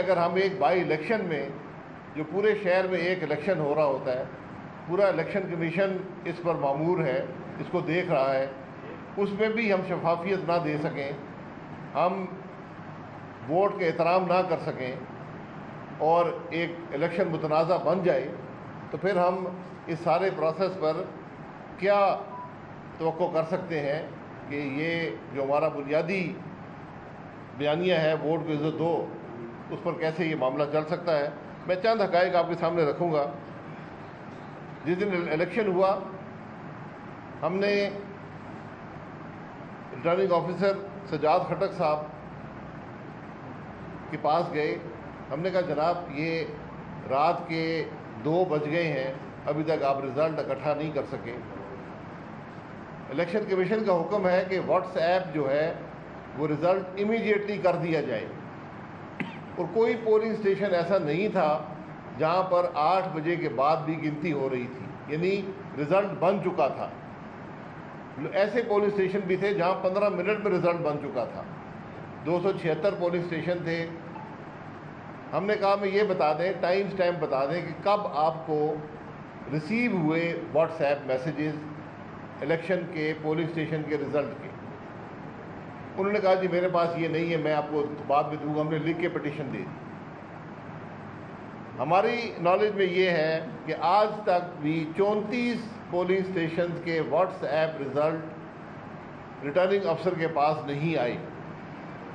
اگر ہم ایک بائی الیکشن میں جو پورے شہر میں ایک الیکشن ہو رہا ہوتا ہے, پورا الیکشن کمیشن اس پر مامور ہے, اس کو دیکھ رہا ہے, اس میں بھی ہم شفافیت نہ دے سکیں, ہم ووٹ کے احترام نہ کر سکیں اور ایک الیکشن متنازع بن جائے, تو پھر ہم اس سارے پروسیس پر کیا توقع کر سکتے ہیں کہ یہ جو ہمارا بنیادی بیانیہ ہے ووٹ کو عزت دو, اس پر کیسے یہ معاملہ چل سکتا ہے. میں چند حقائق آپ کے سامنے رکھوں گا. جس دن الیکشن ہوا, ہم نے ریٹرننگ آفیسر سجاد خٹک صاحب کے پاس گئے. ہم نے کہا جناب یہ رات کے 2 بج گئے ہیں, ابھی تک آپ رزلٹ اکٹھا نہیں کر سکے. الیکشن کمیشن کا حکم ہے کہ واٹس ایپ جو ہے وہ رزلٹ امیڈیٹلی کر دیا جائے, اور کوئی پولنگ اسٹیشن ایسا نہیں تھا جہاں پر 8 بجے کے بعد بھی گنتی ہو رہی تھی, یعنی رزلٹ بن چکا تھا. ایسے پولنگ اسٹیشن بھی تھے جہاں 15 منٹ میں رزلٹ بن چکا تھا. 276 پولنگ اسٹیشن تھے. ہم نے کہا میں یہ بتا دیں, ٹائم سٹیمپ بتا دیں کہ کب آپ کو ریسیو ہوئے واٹس ایپ میسیجز الیکشن کے پولنگ اسٹیشن کے رزلٹ کے. انہوں نے کہا جی میرے پاس یہ نہیں ہے, میں آپ کو بعد میں دوں گا. ہم نے لکھ کے پٹیشن دے دی. ہماری نالج میں یہ ہے کہ آج تک بھی 34 پولنگ اسٹیشنز کے واٹس ایپ رزلٹ ریٹرننگ افسر کے پاس نہیں آئے.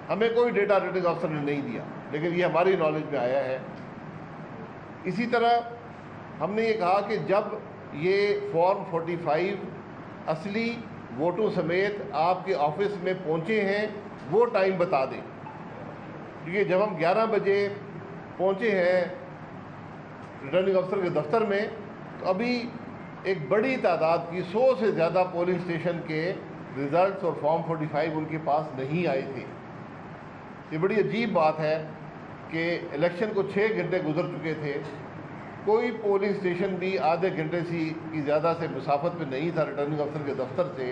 ہمیں کوئی ڈیٹا ریٹرننگ افسر نے نہیں دیا, لیکن یہ ہماری نالج میں آیا ہے. اسی طرح ہم نے یہ کہا کہ جب یہ فارم 45 اصلی ووٹوں سمیت آپ کے آفس میں پہنچے ہیں وہ ٹائم بتا دیں, کیونکہ جب ہم 11 بجے پہنچے ہیں ریٹرننگ افسر کے دفتر میں, تو ابھی ایک بڑی تعداد کی 100 سے زیادہ پولنگ اسٹیشن کے ریزلٹس اور فارم 45 ان کے پاس نہیں آئے تھے. یہ بڑی عجیب بات ہے کہ الیکشن کو 6 گھنٹے گزر چکے تھے, کوئی پولنگ اسٹیشن بھی آدھے گھنٹے کی زیادہ سے مسافت پہ نہیں تھا ریٹرننگ افسر کے دفتر سے,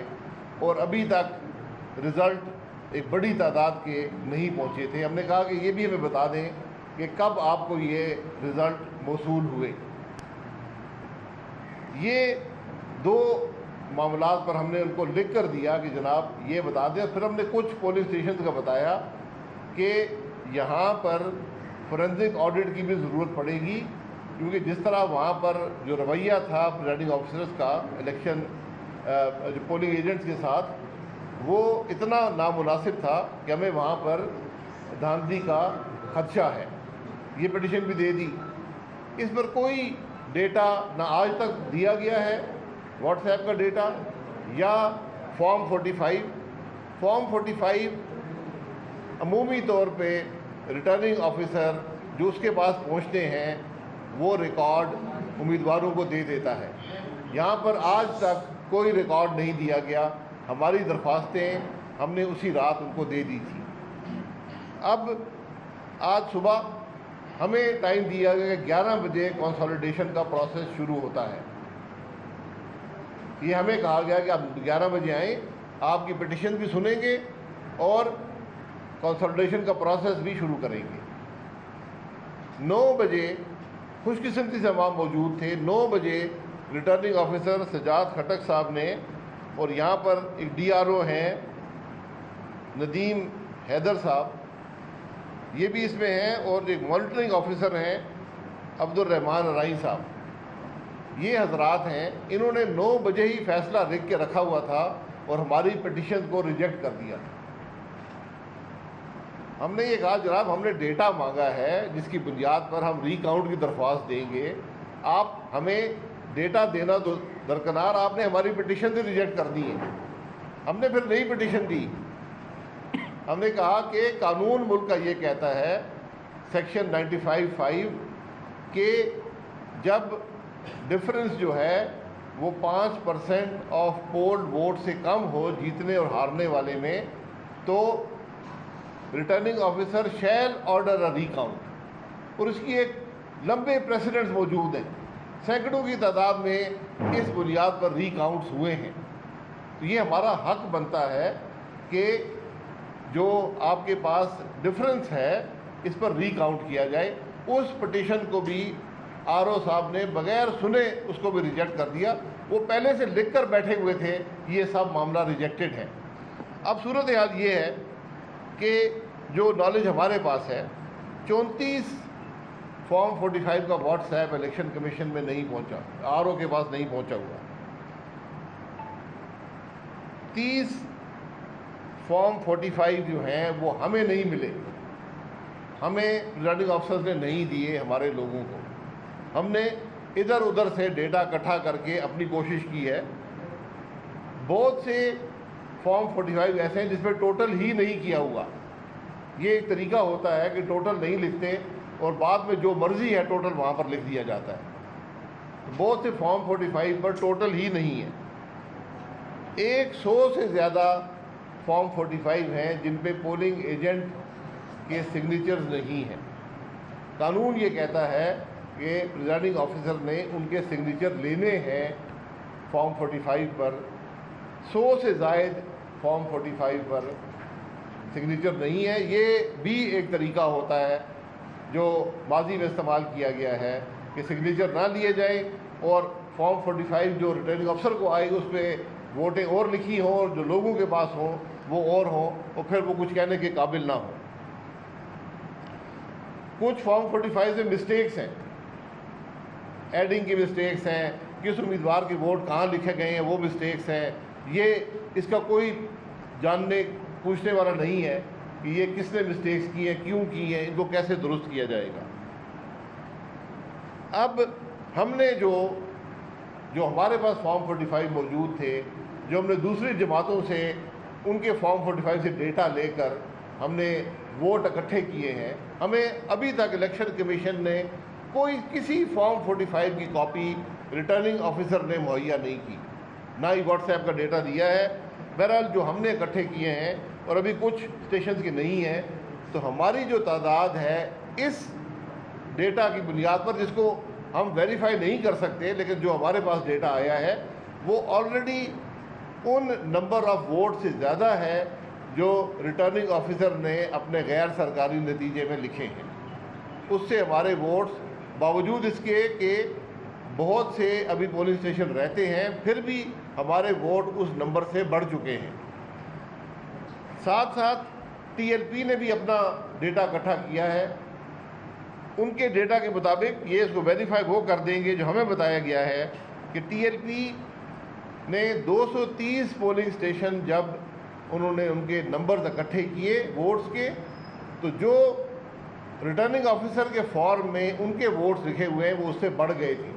اور ابھی تک رزلٹ ایک بڑی تعداد کے نہیں پہنچے تھے. ہم نے کہا کہ یہ بھی ہمیں بتا دیں کہ کب آپ کو یہ رزلٹ موصول ہوئے. یہ 2 معاملات پر ہم نے ان کو لکھ کر دیا کہ جناب یہ بتا دیں. پھر ہم نے کچھ پولنگ اسٹیشن کا بتایا کہ یہاں پر فورینزک آڈٹ کی بھی ضرورت پڑے گی, کیونکہ جس طرح وہاں پر جو رویہ تھا پریزائڈنگ آفیسرز کا الیکشن جو پولنگ ایجنٹس کے ساتھ, وہ اتنا نامناسب تھا کہ ہمیں وہاں پر دھاندلی کا خدشہ ہے. یہ پٹیشن بھی دے دی. اس پر کوئی ڈیٹا نہ آج تک دیا گیا ہے, واٹس ایپ کا ڈیٹا یا فارم 45. فارم 45 عمومی طور پہ ریٹرننگ آفیسر جو اس کے پاس پہنچتے ہیں وہ ریکارڈ امیدواروں کو دے دیتا ہے. یہاں پر آج تک کوئی ریکارڈ نہیں دیا گیا. ہماری درخواستیں ہم نے اسی رات ان کو دے دی تھی. اب آج صبح ہمیں ٹائم دیا گیا کہ 11 بجے کنسالیڈیشن کا پروسیس شروع ہوتا ہے. یہ ہمیں کہا گیا کہ آپ 11 بجے آئیں, آپ کی پٹیشن بھی سنیں گے اور کنسالیڈیشن کا پروسیس بھی شروع کریں گے. 9 بجے خوش قسمتی سے وہاں موجود تھے. 9 بجے ریٹرننگ آفیسر سجاد خٹک صاحب نے, اور یہاں پر ایک ڈی آر او ہیں ندیم حیدر صاحب, یہ بھی اس میں ہیں, اور ایک مانیٹرنگ آفیسر ہیں عبد الرحمان رائی صاحب. یہ حضرات ہیں, انہوں نے 9 بجے ہی فیصلہ لکھ کے رکھا ہوا تھا اور ہماری پٹیشن کو ریجیکٹ کر دیا تھا. ہم نے یہ کہا جناب ہم نے ڈیٹا مانگا ہے جس کی بنیاد پر ہم ری کاؤنٹ کی درخواست دیں گے, آپ ہمیں ڈیٹا دینا تو درکنار, آپ نے ہماری پٹیشن سے ریجیکٹ کر دی ہے. ہم نے پھر نئی پٹیشن دی. ہم نے کہا کہ قانون ملک کا یہ کہتا ہے سیکشن 95(5) کہ جب ڈفرنس جو ہے وہ 5% آف پولڈ ووٹ سے کم ہو جیتنے اور ہارنے والے میں, تو ریٹرننگ آفیسر شیل آرڈر اے ری کاؤنٹ. اور اس کی ایک لمبے پریسیڈنٹس موجود ہیں, سینکڑوں کی تعداد میں اس بنیاد پر ری کاؤنٹس ہوئے ہیں. تو یہ ہمارا حق بنتا ہے کہ جو آپ کے پاس ڈفرنس ہے اس پر ری کاؤنٹ کیا جائے۔ اس پٹیشن کو بھی آر او صاحب نے بغیر سنے اس کو بھی ریجیکٹ کر دیا۔ وہ پہلے سے لکھ کر بیٹھے ہوئے تھے یہ سب معاملہ ریجیکٹڈ ہے۔ اب صورتحال یہ ہے کہ جو نالج ہمارے پاس ہے، 34 فارم 45 کا واٹس ایپ الیکشن کمیشن میں نہیں پہنچا، آر او کے پاس نہیں پہنچا ہوا۔ 30 فارم 45 جو ہیں وہ ہمیں نہیں ملے، ہمیں ریٹرننگ آفیسرز نے نہیں دیے ہمارے لوگوں کو۔ ہم نے ادھر ادھر سے ڈیٹا اکٹھا کر کے اپنی کوشش کی ہے۔ بہت سے فارم 45 ایسے ہیں جس میں ٹوٹل ہی نہیں کیا ہوا۔ یہ ایک طریقہ ہوتا ہے کہ ٹوٹل نہیں لکھتے اور بعد میں جو مرضی ہے ٹوٹل وہاں پر لکھ دیا جاتا ہے۔ بہت سے فارم 45 پر ٹوٹل ہی نہیں ہے۔ 100 سے زیادہ فارم 45 ہیں جن پہ پولنگ ایجنٹ کے سگنیچرز نہیں ہیں۔ قانون یہ کہتا ہے کہ پریزائڈنگ آفیسر نے ان کے سگنیچر لینے ہیں فارم 45 پر۔ 100 سے زائد فارم 45 پر سگنیچر نہیں ہے۔ یہ بھی ایک طریقہ ہوتا ہے جو ماضی میں استعمال کیا گیا ہے کہ سگنیچر نہ لیے جائیں اور فارم 45 جو ریٹرننگ افسر کو آئے اس پہ ووٹیں اور لکھی ہوں اور جو لوگوں کے پاس ہوں وہ اور ہوں اور پھر وہ کچھ کہنے کے قابل نہ ہوں۔ کچھ فارم 45 میں مسٹیکس ہیں، ایڈنگ کی مسٹیکس ہیں، کس امیدوار کے ووٹ کہاں لکھے گئے ہیں وہ مسٹیکس ہیں۔ یہ اس کا کوئی جاننے پوچھنے والا نہیں ہے کہ یہ کس نے مسٹیکس کی ہیں، کیوں کی ہیں، ان کو کیسے درست کیا جائے گا۔ اب ہم نے جو ہمارے پاس فارم 45 موجود تھے، جو ہم نے دوسری جماعتوں سے ان کے فارم 45 سے ڈیٹا لے کر ہم نے ووٹ اکٹھے کیے ہیں، ہمیں ابھی تک الیکشن کمیشن نے کسی فارم 45 کی کاپی ریٹرننگ آفیسر نے مہیا نہیں کی، نہ ہی واٹس ایپ کا ڈیٹا دیا ہے۔ بہرحال جو ہم نے اکٹھے کیے ہیں اور ابھی کچھ اسٹیشنز کی نہیں ہیں، تو ہماری جو تعداد ہے اس ڈیٹا کی بنیاد پر، جس کو ہم ویریفائی نہیں کر سکتے لیکن جو ہمارے پاس ڈیٹا آیا ہے، وہ already in number of vote سے زیادہ ہے جو ریٹرننگ آفیسر نے اپنے غیر سرکاری نتیجے میں لکھے ہیں۔ اس سے ہمارے ووٹس باوجود اس کے کہ بہت سے ابھی پولنگ اسٹیشن رہتے ہیں، پھر بھی ہمارے ووٹ اس نمبر سے بڑھ چکے ہیں۔ ساتھ ساتھ ٹی ایل پی نے بھی اپنا ڈیٹا اکٹھا کیا ہے۔ ان کے ڈیٹا کے مطابق یہ اس کو ویریفائی وہ کر دیں گے جو ہمیں بتایا گیا ہے کہ ٹی ایل پی نے 230 پولنگ اسٹیشن جب انہوں نے ان کے نمبرز اکٹھے کیے ووٹس کے، تو جو ریٹرننگ آفیسر کے فارم میں ان کے ووٹس لکھے ہوئے ہیں وہ اس سے بڑھ گئے تھے۔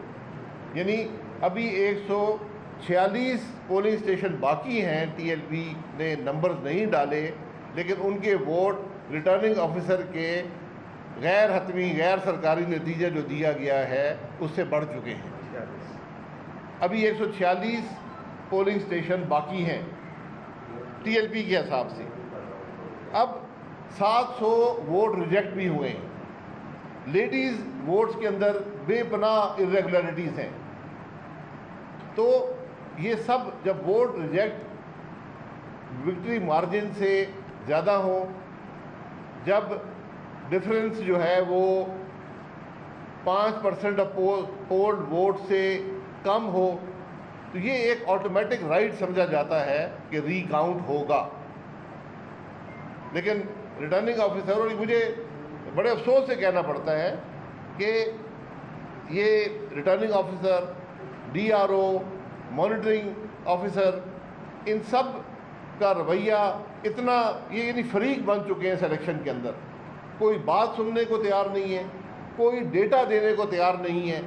یعنی ابھی 146 پولنگ اسٹیشن باقی ہیں، ٹی ایل پی نے نمبرز نہیں ڈالے، لیکن ان کے ووٹ ریٹرننگ آفیسر کے غیر حتمی غیر سرکاری نتیجہ جو دیا گیا ہے اس سے بڑھ چکے ہیں۔ ابھی 146 پولنگ اسٹیشن باقی ہیں ٹی ایل پی کے حساب سے۔ اب 700 ووٹ ریجیکٹ بھی ہوئے ہیں۔ لیڈیز ووٹس کے اندر بے پناہ irregularities ہیں۔ تو یہ سب جب ووٹ ریجیکٹ وکٹری مارجن سے زیادہ ہوں، جب ڈفرینس جو ہے وہ 5% آف پولڈ ووٹ سے کم ہو، تو یہ ایک آٹومیٹک رائٹ سمجھا جاتا ہے کہ ری کاؤنٹ ہوگا۔ لیکن ریٹرننگ آفیسر، اور مجھے بڑے افسوس سے کہنا پڑتا ہے کہ یہ returning officer, D R O, monitoring officer, ان سب کا رویہ اتنا یہ یعنی فریق بن چکے ہیں اس الیکشن کے اندر۔ کوئی بات سننے کو تیار نہیں ہے، کوئی ڈیٹا دینے کو تیار نہیں ہے۔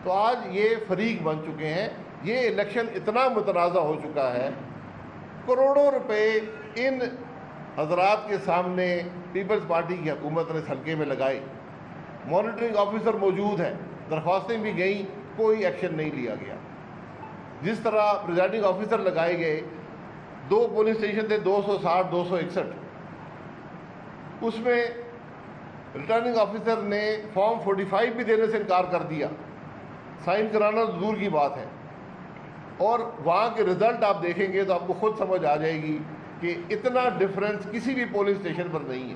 تو آج یہ فریق بن چکے ہیں۔ یہ الیکشن اتنا متنازع ہو چکا ہے، کروڑوں روپے ان حضرات کے سامنے پیپلز پارٹی کی حکومت نے اس حلقے میں لگائے۔ مانیٹرنگ آفیسر موجود ہیں، درخواستیں بھی گئیں، کوئی ایکشن نہیں لیا گیا۔ جس طرح پریزائڈنگ آفیسر لگائے گئے، 2 پولنگ اسٹیشن تھے، 260 261، اس میں ریٹرننگ آفیسر نے فارم 45 بھی دینے سے انکار کر دیا، سائن کرانا تو دور کی بات ہے۔ اور وہاں کے رزلٹ آپ دیکھیں گے تو آپ کو خود سمجھ آ جائے گی کہ اتنا ڈفرینس کسی بھی پولنگ اسٹیشن پر نہیں ہے۔